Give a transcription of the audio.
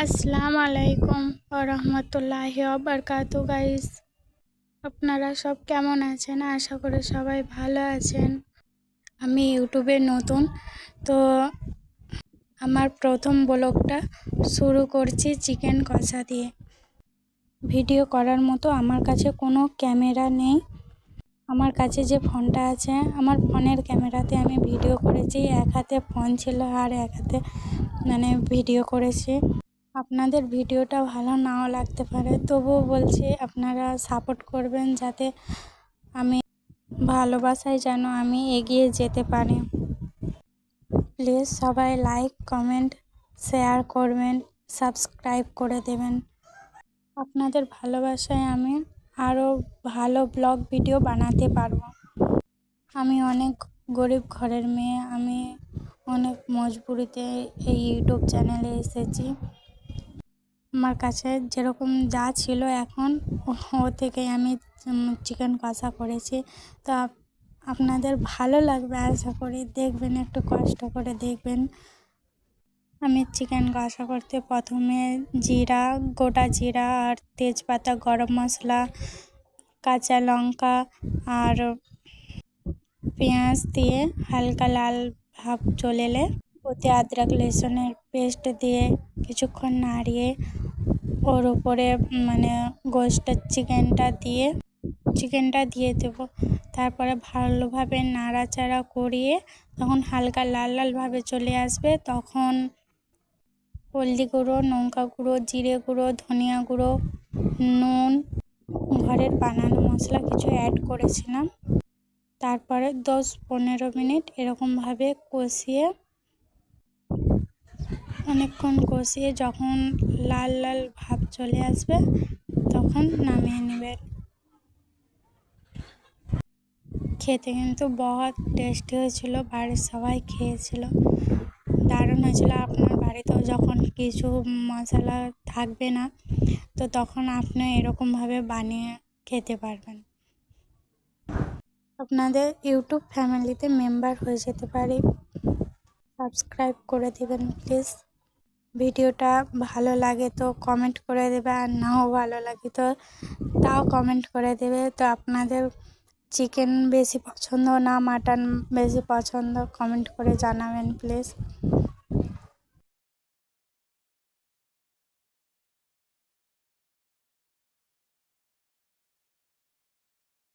আসসালামু আলাইকুম রহমতুল্লাহি বারকাতু গাইস, আপনারা সব কেমন আছেন? আশা করি সবাই ভালো আছেন। আমি ইউটিউবে নতুন, তো আমার প্রথম ব্লগটা শুরু করছি চিকেন কষা দিয়ে। ভিডিও করার মতো আমার কাছে কোনো ক্যামেরা নেই। আমার কাছে যে ফোনটা আছে, আমার ফোনের ক্যামেরাতে আমি ভিডিও করেছি। এক হাতে ফোন ছিল আর এক হাতে ভিডিও করেছি। আপনাদের ভিডিওটা ভালো নাও লাগতে পারে, তবুও বলছি আপনারা সাপোর্ট করবেন, যাতে আমি ভালোবাসায় যেন আমি এগিয়ে যেতে পারি। প্লিজ সবাই লাইক, কমেন্ট, শেয়ার করবেন, সাবস্ক্রাইব করে দেবেন। আপনাদের ভালোবাসায় আমি আরও ভালো ব্লগ ভিডিও বানাতে পারবো। আমি অনেক গরিব ঘরের মেয়ে, আমি অনেক মজবুরিতে এই ইউটিউব চ্যানেলে এসেছি। আমার কাছে যেরকম যা ছিল এখন ও থেকেই আমি চিকেন কষা করেছি। তো আপনাদের ভালো লাগবে আশা করি, দেখবেন, একটু কষ্ট করে দেখবেন। আমি চিকেন কষা করতে প্রথমে জিরা, গোটা জিরা আর তেজপাতা, গরম মশলা, কাঁচা লঙ্কা আর পেঁয়াজ দিয়ে হালকা লাল ভাব চলে এলে ওতে আদরক রসুনের পেস্ট দিয়ে কিছুক্ষণ নাড়িয়ে ওর উপরে চিকেনটা দিয়ে দেবো। তারপরে ভালোভাবে নাড়াচাড়া করিয়ে তখন হালকা লাল লালভাবে চলে আসবে, তখন হলদি গুঁড়ো, লঙ্কা গুঁড়ো, জিরে গুঁড়ো, ধনিয়া গুঁড়ো, নুন, ঘরের বানানো মশলা কিছু অ্যাড করেছিলাম। তারপরে 10-15 মিনিট এরকমভাবে অনেকক্ষণ কষিয়ে যখন লাল লাল ভাব চলে আসবে তখন নামিয়ে নেবেন। খেতে কিন্তু বহুত টেস্টি হয়েছিল, বাড়ির সবাই খেয়েছিল, দারুণ হয়েছিল। আপনার বাড়িতেও যখন কিছু মশলা থাকবে না, তো তখন আপনি এরকমভাবে বানিয়ে খেতে পারবেন। আপনাদের ইউটিউব ফ্যামিলিতে মেম্বার হয়ে যেতে পারি। সাবস্ক্রাইব করে দেবেন প্লিজ। ভিডিওটা ভালো লাগে তো কমেন্ট করে দেবে, আর নাও ভালো লাগে তো তাও কমেন্ট করে দেবে। তো আপনাদের চিকেন বেশি পছন্দ না মাটন বেশি পছন্দ, কমেন্ট করে জানাবেন প্লিজ।